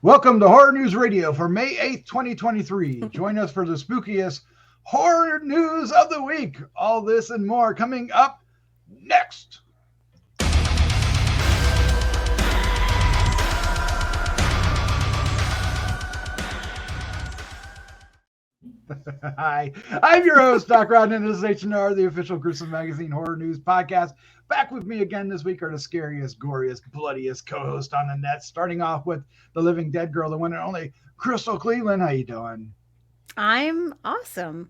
Welcome to Horror News Radio for May 8th, 2023. Join us for the spookiest horror news of the week. All this and more coming up next. Hi, I'm your host, Doc Rodden, and this is HNR, the official Gruesome Magazine Horror News Podcast. Back with me again this week are the scariest, goriest, bloodiest co-host on the net, starting off with the living dead girl, the one and only Crystal Cleveland. How you doing? I'm awesome.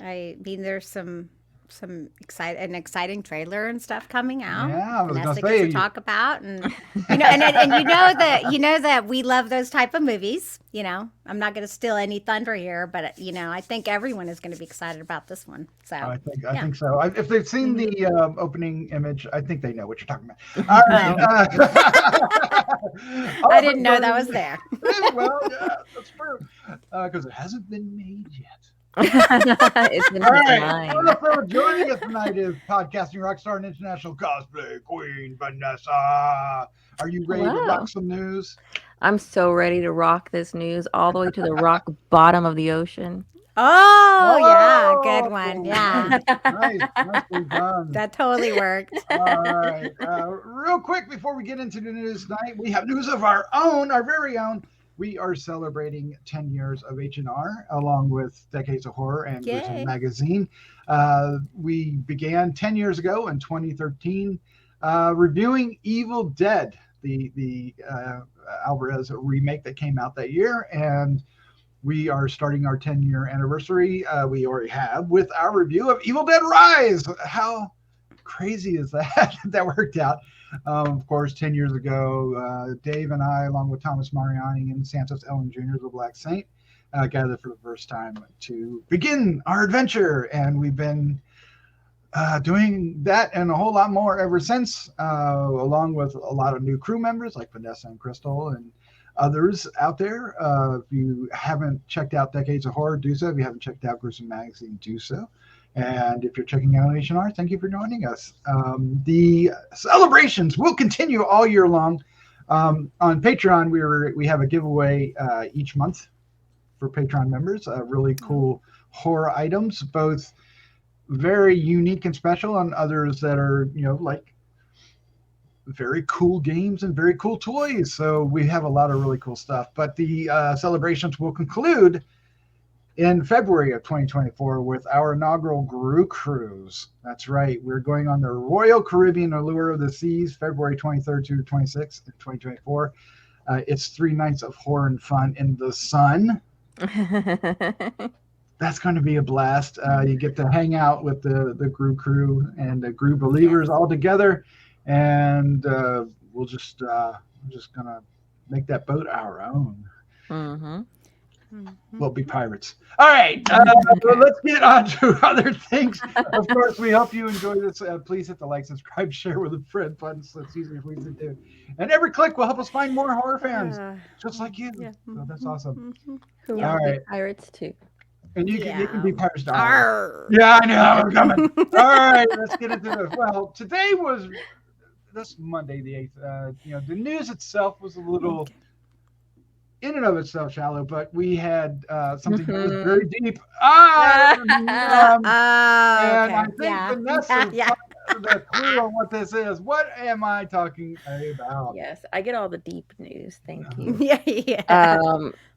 I mean, there's an exciting trailer and stuff coming out. Yeah, I was Vanessa gonna gets say. to talk about, and you know that we love those type of movies. You know, I'm not going to steal any thunder here, but I think everyone is going to be excited about this one. So I think so. If they've seen the opening image, I think they know what you're talking about. All right. I didn't know that was there. Well, yeah, that's true. Because it hasn't been made yet. It's been All right. fine. Also joining us tonight is podcasting rock star and international cosplay queen Vanessa. Are you ready to rock some news? I'm so ready to rock this news all the way to the rock bottom of the ocean. Oh, yeah, good one. Yeah, Nice. Nicely done. that totally worked. All right. Real quick before we get into the news tonight, we have news of our own, our very own. We are celebrating 10 years of HNR along with Decades of Horror and Yay. Gruesome Magazine. We began 10 years ago in 2013 reviewing Evil Dead, the Alvarez remake that came out that year. And we are starting our 10-year anniversary. We already have with our review of Evil Dead Rise. How crazy is that? That worked out. Of course, 10 years ago, Dave and I, along with Thomas Mariani and Santos Ellin Jr., the Black Saint, gathered for the first time to begin our adventure. And we've been doing that and a whole lot more ever since, along with a lot of new crew members like Vanessa and Crystal and others out there. If you haven't checked out Decades of Horror, do so. If you haven't checked out Gruesome Magazine, do so. And if you're checking out HNR, thank you for joining us. The celebrations will continue all year long. On Patreon, we have a giveaway each month for Patreon members. Really cool horror items, both very unique and special, and others that are like very cool games and very cool toys. So we have a lot of really cool stuff. But the celebrations will conclude in February of 2024 with our inaugural Grue-Crew. That's right. We're going on the Royal Caribbean Allure of the Seas, February 23rd to 26th in 2024. It's 3 nights of horror and fun in the sun. That's going to be a blast. You get to hang out with the Grue-Crew and the Grue believers all together. And we're just going to make that boat our own. Mm-hmm. We'll be pirates. All right, let's get on to other things. Of course, we hope you enjoy this. Please hit the like, subscribe, share with a friend button so it's easier for you to do. And every click will help us find more horror fans, just like you. Yeah. So that's awesome. Who All want to right. be pirates too? And you can be pirates. Arr. Yeah, I know. We're coming. All right, let's get into this. Well, today was this Monday, the 8th. The news itself was a little, in and of itself, shallow, but we had something that was very deep. And I think Vanessa the clue on what this is. What am I talking about? Yes, I get all the deep news. Thank you. Yeah.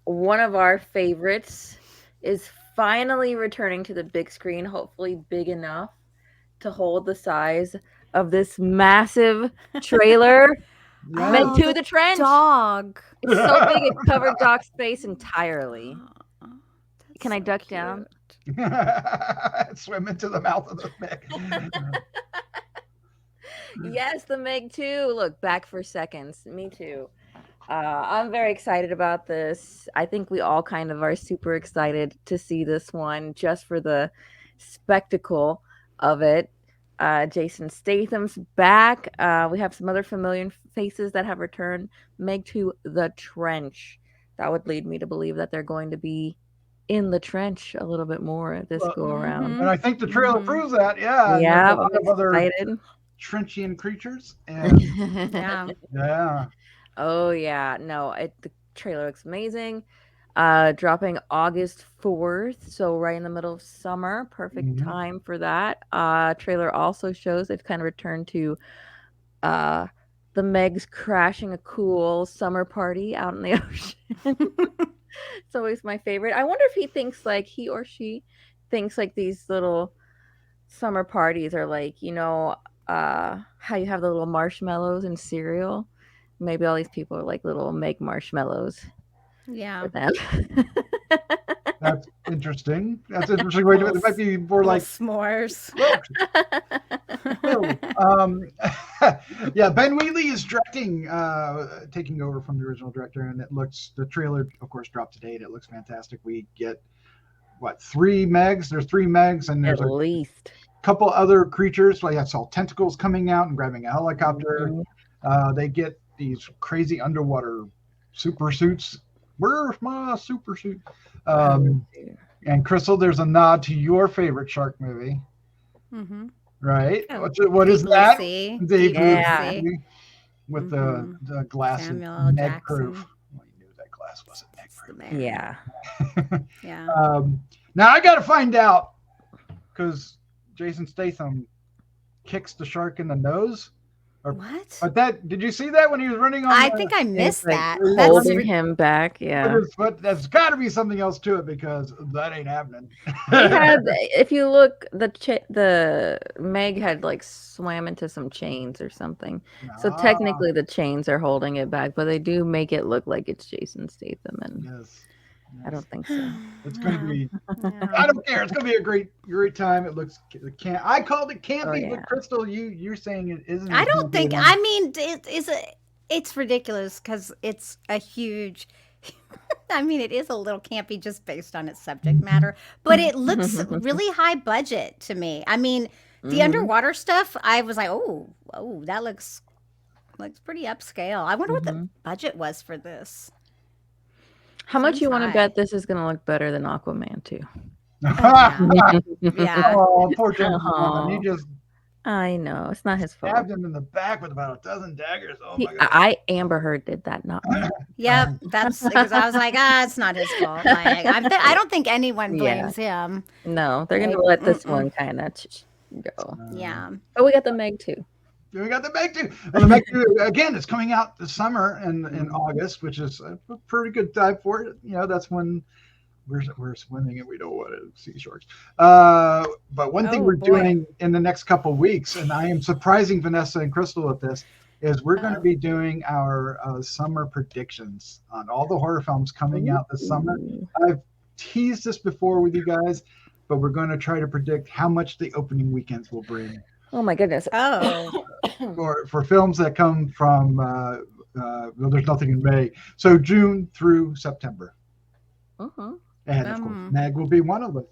One of our favorites is finally returning to the big screen, hopefully big enough to hold the size of this massive trailer. Yeah. Meant to the trench. Dog. It's so big it covered Doc's face entirely. That's Can I so duck cute. down? Swim into the mouth of the Meg. Yes, the Meg too. Look, back for seconds. Me too. I'm very excited about this. I think we all kind of are super excited to see this one just for the spectacle of it. Jason Statham's back. We have some other familiar faces that have returned. Meg to the trench. That would lead me to believe that they're going to be in the trench a little bit more this go around. And I think the trailer proves that. Yeah. Yeah, And there's a lot of other excited. trenchian creatures. And Yeah. yeah. Oh yeah, no, Trailer looks amazing. Dropping August 4th, so right in the middle of summer. Perfect time for that. Trailer also shows they've kind of returned to the Meg's crashing a cool summer party out in the ocean. It's always my favorite. I wonder if he or she thinks like these little summer parties are like, how you have the little marshmallows and cereal. Maybe all these people are like little Meg marshmallows Yeah. for them. That's interesting. That's an interesting way to it. It might be more like s'mores. Yeah, Ben Wheatley is directing, taking over from the original director, and the trailer, of course, dropped today, and it looks fantastic. We get, 3 Megs? There's 3 Megs, and there's At least a couple other creatures. Like I saw tentacles coming out and grabbing a helicopter. They get these crazy underwater super suits. Where's my super suit? And Crystal, there's a nod to your favorite shark movie. Mm-hmm. Right? Oh, What is that? Deep Deep Blue Sea. Sea. With the glass Samuel and MEG Jackson. proof. Well, you knew that glass wasn't MEG proof. Yeah. Yeah. Now I got to find out, because Jason Statham kicks the shark in the nose. What? But did you see that when he was running on? I think I missed that. Holding him back. Yeah. But there's got to be something else to it, because that ain't happening. If you look, the Meg had like swam into some chains or something. So technically the chains are holding it back, but they do make it look like it's Jason Statham, and Yes. I don't think so. It's going to be. I don't care. It's going to be a great time. It looks. I called it campy, but Crystal, you're saying it isn't. I don't think. I mean, it's ridiculous because it's a huge. I mean, it is a little campy just based on its subject matter, but it looks really high budget to me. I mean, the underwater stuff, I was like, oh, that looks pretty upscale. I wonder what the budget was for this. How much you want to bet this is going to look better than Aquaman 2? Yeah. Oh, poor James. He just. I know, it's not his fault. Stabbed him in the back with about a dozen daggers. Oh my God. Amber Heard did that, not me. Yep, that's because I was like, it's not his fault. Like, I don't think anyone blames him. No, they're going to let this one kind of go. Yeah. But we got the Meg 2. We got the MEG 2. Well, the MEG 2, again, it's coming out this summer in August, which is a pretty good time for it. That's when we're swimming and we don't want to see sharks. But one thing we're doing in the next couple of weeks, and I am surprising Vanessa and Crystal with this, is we're going to be doing our summer predictions on all the horror films coming out this summer. I've teased this before with you guys, but we're going to try to predict how much the opening weekends will bring. Oh my goodness. Oh. For films that come from, there's nothing in May. So June through September. And of course, MEG will be one of them.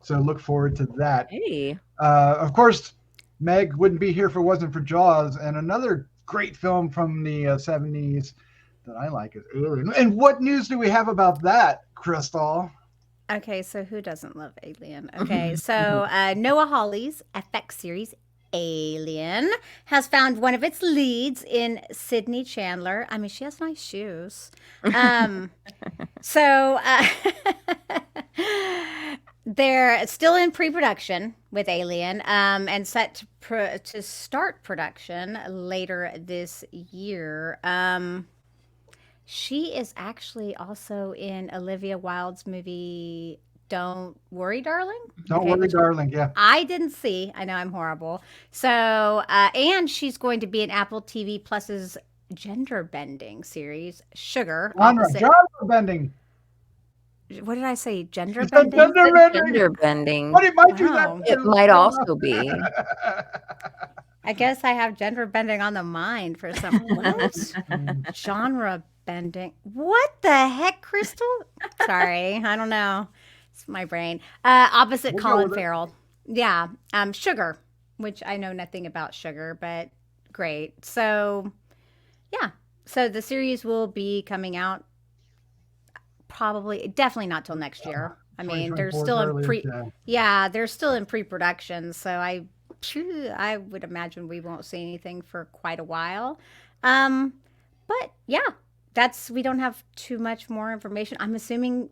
So look forward to that. Hey. Of course, MEG wouldn't be here if it wasn't for Jaws. And another great film from the 70s that I like is Alien. And what news do we have about that, Crystal? Okay, so who doesn't love Alien? Okay, so Noah Hawley's FX series Alien has found one of its leads in Sydney Chandler. I mean, she has nice shoes. So they're still in pre-production with Alien, and set to start production later this year. She is actually also in Olivia Wilde's movie Don't Worry, Darling. Don't Worry, Darling, yeah. I didn't see. I know I'm horrible. So, and she's going to be in Apple TV Plus's gender bending series, Sugar. Genre bending. What did I say? Gender bending? Gender bending. What it might do that? It might also be. I guess I have gender bending on the mind for some. What? Genre bending. What the heck, Crystal? Sorry, I don't know. It's my brain. Opposite Colin Farrell. Yeah. Sugar, which I know nothing about Sugar, but great. So, yeah. So the series will be coming out definitely not till next year. I mean, they're still in they're still in pre-production. So I would imagine we won't see anything for quite a while. But yeah, we don't have too much more information. I'm assuming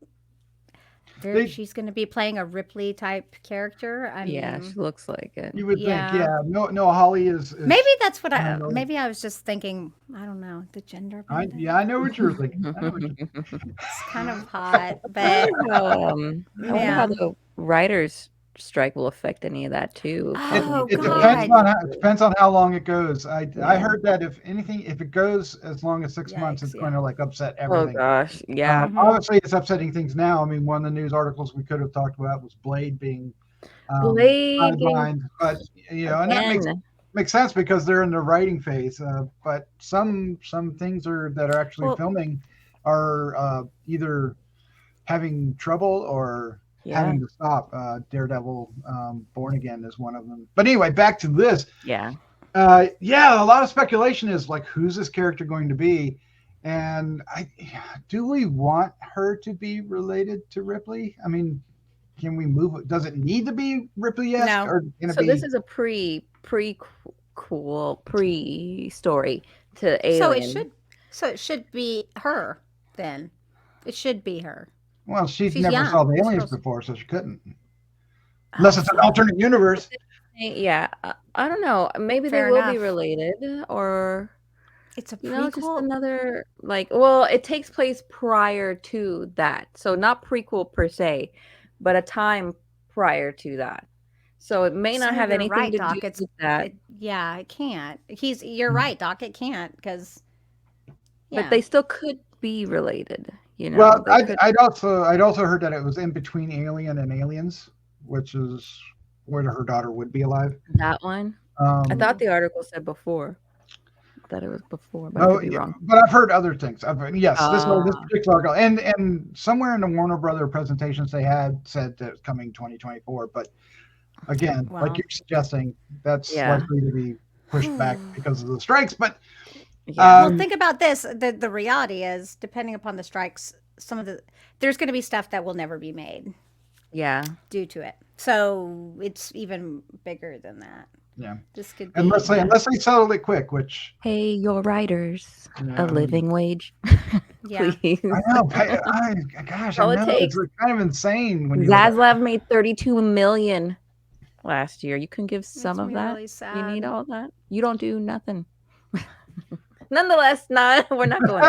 she's going to be playing a Ripley type character. I Yeah, she mean, looks like it. You would think, yeah. No, Holly is Maybe that's what unknown. maybe I was just thinking, I don't know, the gender bending. I know what you were thinking. It's kind of hot, but I wonder how the writers' strike will affect any of that too. Oh, It God. depends on how long it goes. I heard that if it goes as long as 6 months, it's going to like upset everything. Oh gosh, yeah. Obviously, it's upsetting things now. I mean, one of the news articles we could have talked about was Blade being sidelined, but and that makes sense because they're in the writing phase. But some things that are actually filming are either having trouble or having to stop. Daredevil Born Again is one of them. But anyway, back to this. Yeah. A lot of speculation is like, who's this character going to be? And do we want her to be related to Ripley? I mean, can we move it? Does it need to be Ripley-esque? No. Or this is a pre-story to Alien. So it should be her then. It should be her. Well, she's never saw the aliens before, so she couldn't. Unless it's an alternate universe. Yeah, I don't know. Maybe they will be related, or it's a prequel. Just another it takes place prior to that, so not prequel per se, but a time prior to that. So it may not have anything to do with that. It can't. You're right, Doc. It can't because. But they still could be related. Well, I'd also heard that it was in between Alien and Aliens, which is where her daughter would be alive. That one. I thought the article said before. That it was before, but I could be wrong. But I've heard other things. This particular article, and somewhere in the Warner Brother presentations they had said that it's coming 2024. But again, like you're suggesting, that's likely to be pushed back because of the strikes. But well, think about this. The reality is, depending upon the strikes, there's going to be stuff that will never be made. Yeah, due to it. So it's even bigger than that. Yeah. This could be, unless they settle it quick, which pay your writers a living wage. Yeah. Please. I know. Gosh, I know. It's kind of insane when Zaslav made $32 million last year. You can give some of that. Really sad. You need all that. You don't do nothing. Nonetheless, we're not going.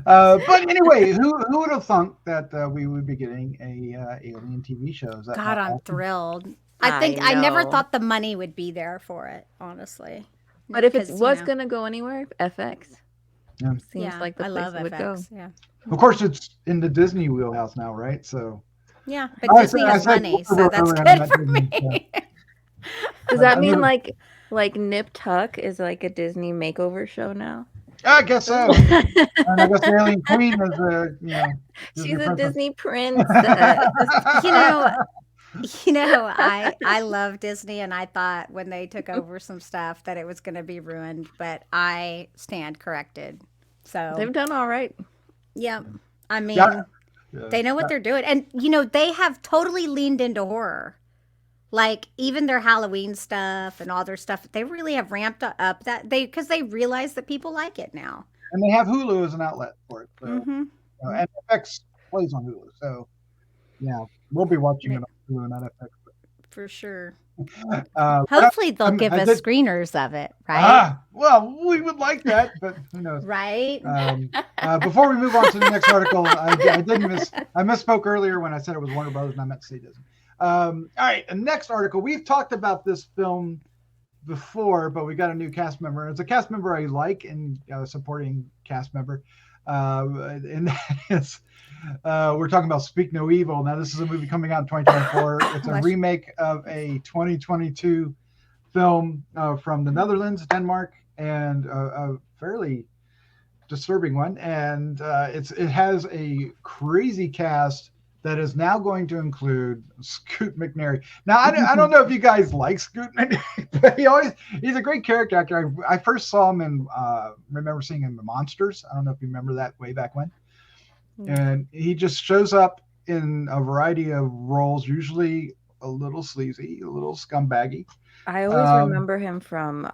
But anyway, who would have thought that we would be getting a Alien TV show? God, I'm thrilled. I never thought the money would be there for it, honestly. But if it was going to go anywhere, FX. Seems like the place it would go. Yeah. Of course, it's in the Disney wheelhouse now, right? So. Yeah, but Disney has money, so that's good for me. Does that mean like Nip Tuck is like a Disney makeover show now? I guess so. And I guess the Alien Queen is she's a Disney princess. I love Disney, and I thought when they took over some stuff that it was going to be ruined, but I stand corrected. So they've done all right. Yeah, I mean, they know what they're doing, and they have totally leaned into horror. Like even their Halloween stuff and all their stuff, they really have ramped up because they realize that people like it now. And they have Hulu as an outlet for it. So, and FX plays on Hulu, so yeah, we'll be watching it on Hulu, not FX. For sure. Hopefully they'll give us screeners of it, right? Well, we would like that, but who knows? Right. Before we move on to the next article, I misspoke earlier when I said it was Warner Brothers, and I meant to say Disney. All right, the next article. We've talked about this film before, but we got a new cast member. It's a cast member I like and supporting cast member. And that is, we're talking about Speak No Evil. Now, this is a movie coming out in 2024. It's a remake of a 2022 film from the Netherlands, Denmark, and a fairly disturbing one. And it has a crazy cast that is now going to include Scoot McNairy. Now, I don't know if you guys like Scoot McNairy, but he's a great character actor. I first saw him in, remember seeing him in Monsters. I don't know if you remember that way back when. And he just shows up in a variety of roles, usually a little sleazy, a little scumbaggy. I always remember him from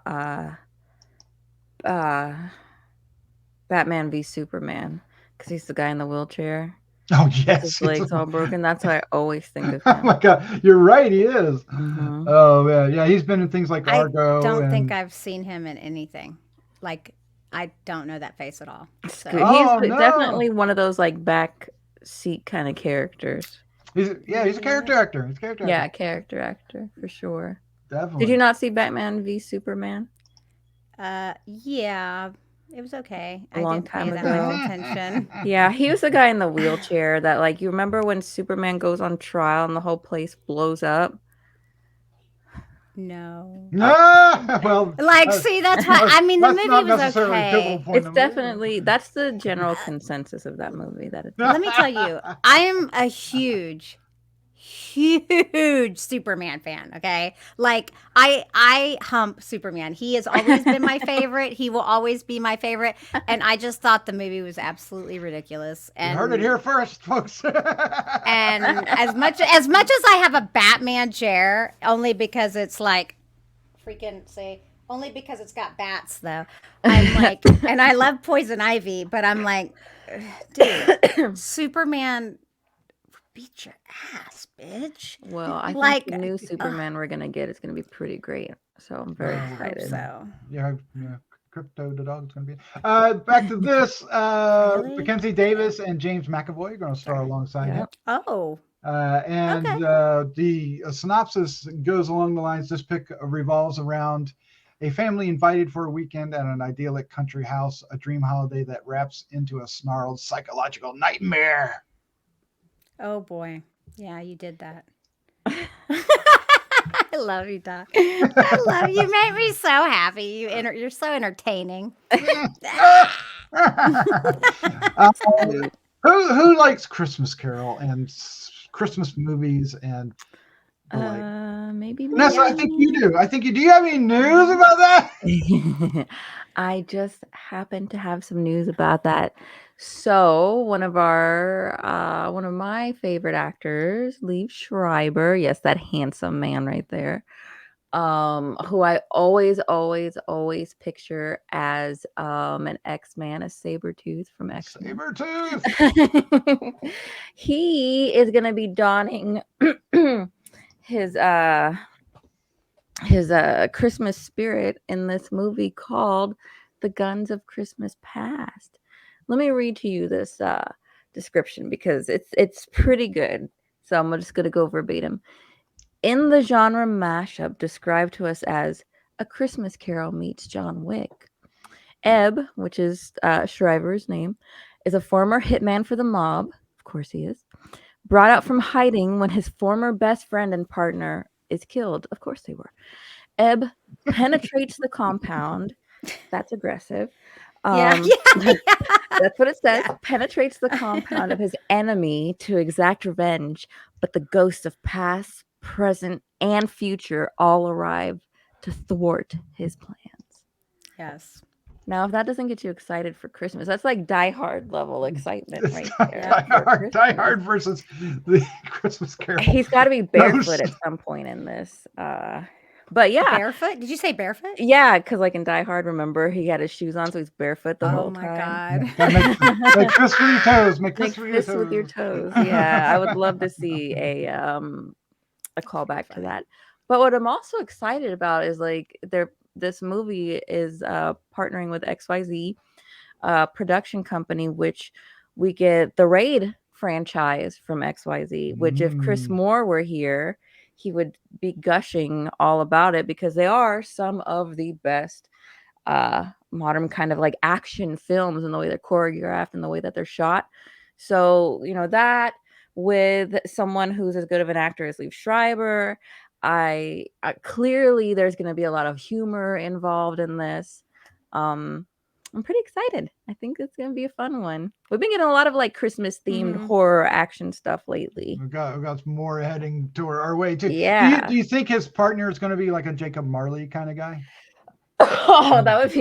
Batman v Superman, because he's the guy in the wheelchair. Oh With yes, his legs all broken. That's what I always think of oh him. my God, you're right. He is. Mhm. Oh man, yeah, he's been in things like I Argo. don't and... think I've seen him in anything. Like, I don't know that face at all. So. Oh, He's no. definitely one of those like back seat kind of characters. He's a character actor. He's a character Yeah, actor. character actor for sure. Definitely. Did you not see Batman v Superman? Yeah, it was okay. A long I didn't pay time that ago. much attention. Yeah, he was the guy in the wheelchair that, like, you remember when Superman goes on trial and the whole place blows up? No. Well, Like, see, that's why. I mean, the that's movie not was necessarily a pivotal okay. point It's in the movie. definitely, that's the general consensus of that movie. That it's Let me tell you, I am a huge Superman fan. Okay, like I hump Superman. He has always been my favorite. He will always be my favorite. And I just thought the movie was absolutely ridiculous. And You heard it here first, folks. and as much as I have a Batman chair, only because it's like freaking say. Only because it's got bats, though. I'm like, and I love Poison Ivy, but I'm like, dude, Superman beat your ass, bitch. well, I Like, think the new Superman we're gonna get is gonna be pretty great. So I'm very I hope excited. so. yeah, Crypto the dog's gonna be. Back to this. Really? Mackenzie Davis and James McAvoy are going to star alongside him. Oh, And the synopsis goes along the lines: this pick revolves around a family invited for a weekend at an idyllic country house, a dream holiday that wraps into a snarled psychological nightmare. oh boy. Yeah, you did that. I love you, Doc. I love you. You make me so happy. You're so entertaining. Who likes Christmas Carol and Christmas movies and the like? Maybe Vanessa, I think you do. Do you have any news about that? I just happen to have some news about that. So one of my favorite actors, Liev Schreiber, yes, that handsome man right there, who I always picture as an X-Man, a Sabretooth from X-Men. Sabretooth. He is gonna be donning his Christmas spirit in this movie called The Guns of Christmas Past. Let me read to you this description because it's pretty good. So I'm just going to go verbatim. In the genre mashup described to us as A Christmas Carol meets John Wick, Ebb, which is Shriver's name, is a former hitman for the mob. Of course he is. Brought out from hiding when his former best friend and partner is killed. Of course they were. Ebb penetrates the compound. That's aggressive. Yeah. That's what it says. Penetrates the compound of his enemy to exact revenge, but the ghosts of past, present, and future all arrive to thwart his plans. Yes. Now, if that doesn't get you excited for Christmas, that's like Die Hard level excitement right there. Die Hard versus the Christmas Carol. He's got to be barefoot at some point in this. But yeah. Barefoot? Did you say barefoot? Yeah, because like in Die Hard, remember, he had his shoes on, so he's barefoot the whole time. Oh my God. Make fists with your toes. Make fists with your toes. Yeah, I would love to see a callback to that. But what I'm also excited about is like this movie is partnering with XYZ production company, which we get the Raid franchise from XYZ, which if Chris Moore were here, he would be gushing all about it because they are some of the best modern kind of like action films in the way they're choreographed and the way that they're shot. So, you know, that with someone who's as good of an actor as Liev Schreiber, I clearly there's going to be a lot of humor involved in this. I'm pretty excited. I think it's going to be a fun one. We've been getting a lot of like Christmas themed horror action stuff lately. We got some more heading to our way too. Yeah. Do you think his partner is going to be like a Jacob Marley kind of guy? Oh, that would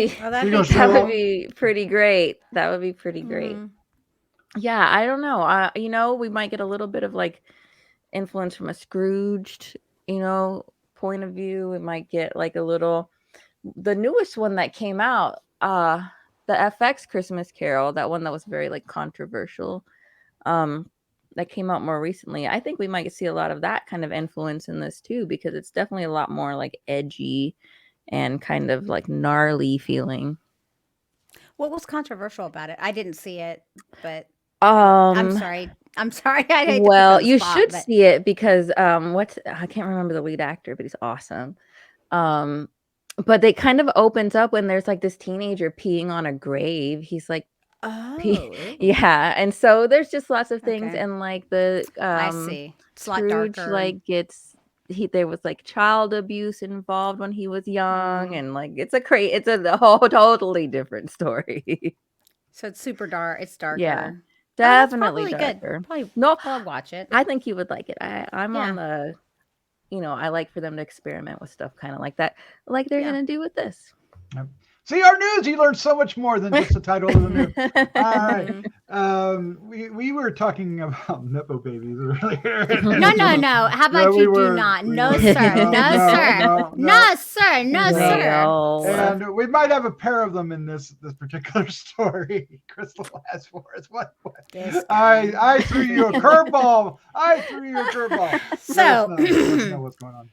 be pretty great. That would be pretty great. Yeah, I don't know. You know, we might get a little bit of like influence from a Scrooged, you know, point of view. We might get like a little. The newest one that came out, the FX Christmas Carol, that one that was very like controversial, that came out more recently. I think we might see a lot of that kind of influence in this too, because it's definitely a lot more like edgy and kind of like gnarly feeling. What was controversial about it? I didn't see it, but I'm sorry. I'm sorry. I hate to put you Well, on the you spot, should but see it because I can't remember the lead actor, but he's awesome. But it kind of opens up when there's like this teenager peeing on a grave. He's like oh, yeah, and so there's just lots of things, okay. and like the I see. It's a lot Scrooge darker. like there was like child abuse involved when he was young, and like it's a whole totally different story. So it's super dark. It's darker. Yeah, That's definitely probably darker. good. Probably, No, I'll watch it. I think you would like it. I'm Yeah. on the, I like for them to experiment with stuff kind of like that, like they're gonna do with this. Yep. See our news. You learned so much more than just the title of the news. All right. We were talking about Nepo babies earlier. No. How about you do not? No, sir. No, sir. No, sir. No, sir. And we might have a pair of them in this particular story. Crystal has for us. What? I threw you a curveball. So, let us know what's going on.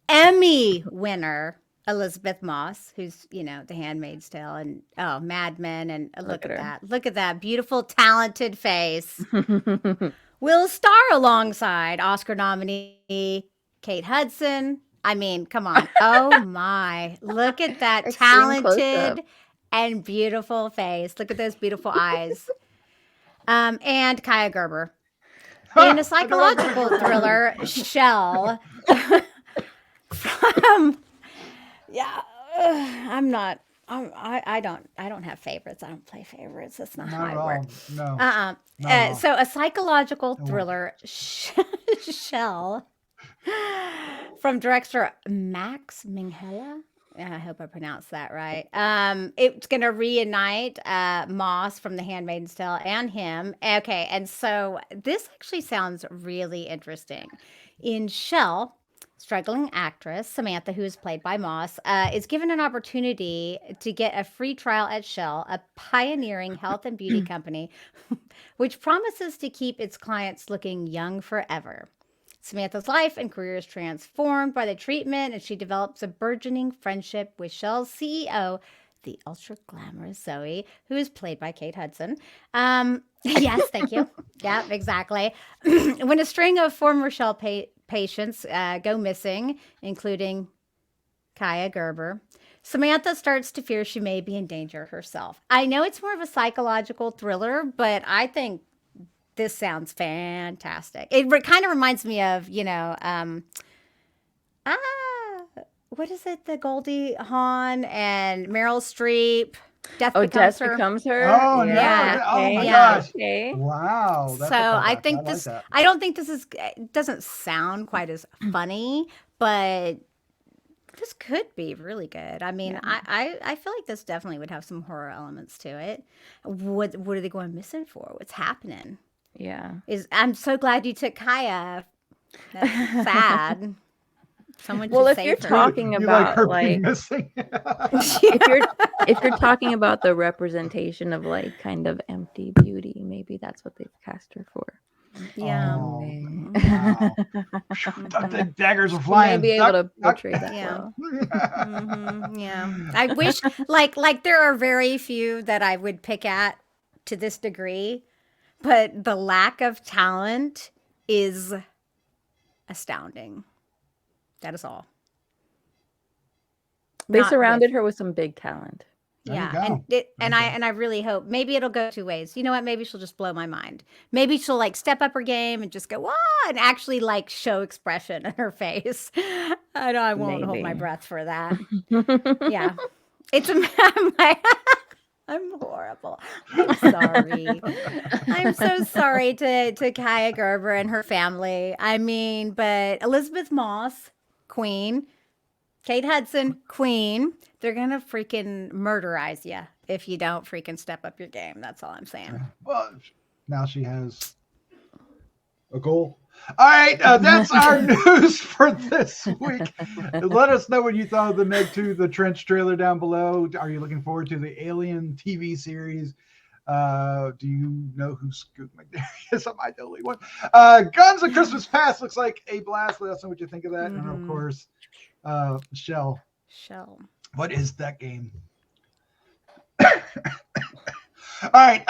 Emmy winner Elizabeth Moss, who's, The Handmaid's Tale and Mad Men, and look at that. Look at that beautiful, talented face. Will star alongside Oscar nominee Kate Hudson. I mean, come on. Oh my. Look at that talented and beautiful face. Look at those beautiful eyes. And Kaya Gerber. In a psychological thriller, Shell. I don't have favorites. I don't play favorites. That's not how I work. No. So a psychological thriller, Shell, from director Max Minghella. I hope I pronounced that right. It's going to reunite Moss from The Handmaid's Tale and him. Okay, and so this actually sounds really interesting. In Shell, struggling actress Samantha, who is played by Moss, is given an opportunity to get a free trial at Shell, a pioneering health and beauty company, which promises to keep its clients looking young forever. Samantha's life and career is transformed by the treatment, and she develops a burgeoning friendship with Shell's CEO, the ultra glamorous Zoe, who is played by Kate Hudson. Yes, thank you. Yeah, exactly. When a string of former Shell patients go missing, including Kaya Gerber, Samantha starts to fear she may be in danger herself. I know it's more of a psychological thriller, but I think this sounds fantastic. It kind of reminds me of, what is it? The Goldie Hawn and Meryl Streep. Death Becomes Her. Oh, yeah. No. Oh my gosh. Okay. Wow. So I think this, I don't think this it doesn't sound quite as funny, but this could be really good. I mean, I feel like this definitely would have some horror elements to it. What are they going missing for? What's happening? Yeah. I'm so glad you took Kaya. That's sad. Someone should if save you're her. talking about if you're talking about the representation of like kind of empty beauty, maybe that's what they've cast her for. Yeah. Oh, wow. The daggers are flying. Maybe able to portray that well. Yeah. I wish like there are very few that I would pick at to this degree, but the lack of talent is astounding. That is all. They surrounded her with some big talent. Yeah, and I really hope maybe it'll go two ways. You know what? Maybe she'll just blow my mind. Maybe she'll like step up her game and just go wah and actually like show expression in her face. I know I won't hold my breath for that. Yeah, I'm horrible. I'm sorry. I'm so sorry to Kaya Gerber and her family. I mean, but Elizabeth Moss, Queen, Kate Hudson, Queen, they're going to freaking murderize you if you don't freaking step up your game. That's all I'm saying. Well, now she has a goal. All right, that's our news for this week. Let us know what you thought of the Meg 2, the Trench trailer down below. Are you looking forward to the Alien TV series? Do you know who Scoot McNairy is? Am I the only one? Guns of Christmas Past looks like a blast. Let us know what you think of that. And of course, Shell. What is that game? All right.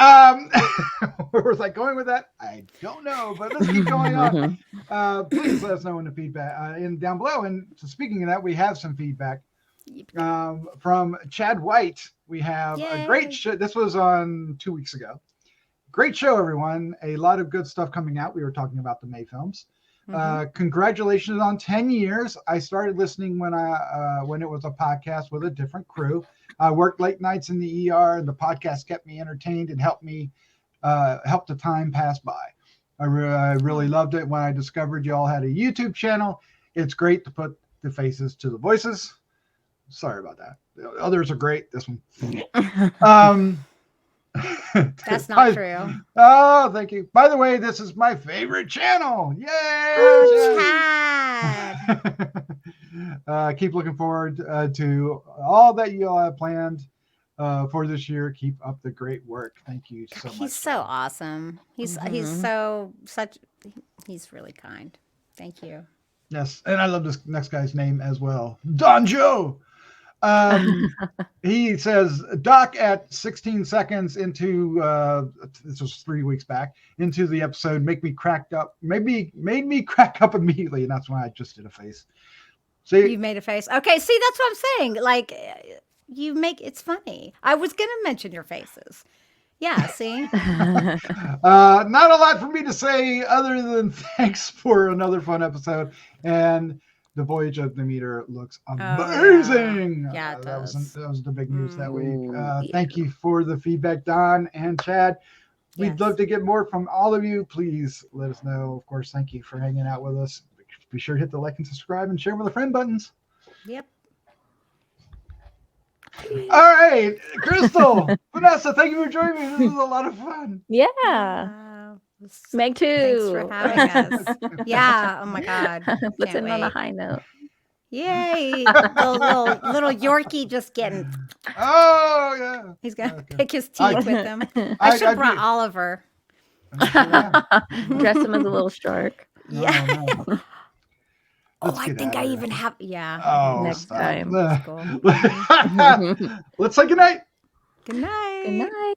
Where was I going with that? I don't know, but let's keep going on. Please let us know in the feedback and down below. And so speaking of that, we have some feedback from Chad White. We have a great show. This was on 2 weeks ago. Great show, everyone. A lot of good stuff coming out. We were talking about the May films. Congratulations on 10 years. I started listening when it was a podcast with a different crew. I worked late nights in the ER, and the podcast kept me entertained and helped me help the time pass by. I really loved it when I discovered you all had a YouTube channel. It's great to put the faces to the voices. Sorry about that. The others are great. This one. That's not true. Oh, thank you. By the way, this is my favorite channel. Yay! Oh, Chad. Keep looking forward to all that you all have planned for this year. Keep up the great work. Thank you so much. He's so awesome. He's really kind. Thank you. Yes, and I love this next guy's name as well. Don Joe. He says, Doc, at 16 seconds into this was 3 weeks back into the episode, made me crack up immediately, and that's why I just did a face. See, you made a face. Okay, see, that's what I'm saying. Like, it's funny. I was gonna mention your faces. Yeah, see. Not a lot for me to say other than thanks for another fun episode, and the Voyage of the Meter looks amazing. Yeah, it does. That was the big news that week. Thank you for the feedback, Don and Chad. We'd love to get more from all of you. Please let us know. Of course, thank you for hanging out with us. Be sure to hit the like and subscribe and share with a friend buttons. Yep. All right, Crystal, Vanessa, thank you for joining me. This is a lot of fun. Yeah. Meg too. Thanks for having us. Yeah. Oh my God. Let's end on a high note. Yay. little Yorkie just getting. Oh, yeah. He's going to pick his teeth with him. I should have brought Oliver. Dress him as a little shark. Yeah. No. I think I even have. Yeah. Oh, next time. Let's say goodnight. Good night. Good night.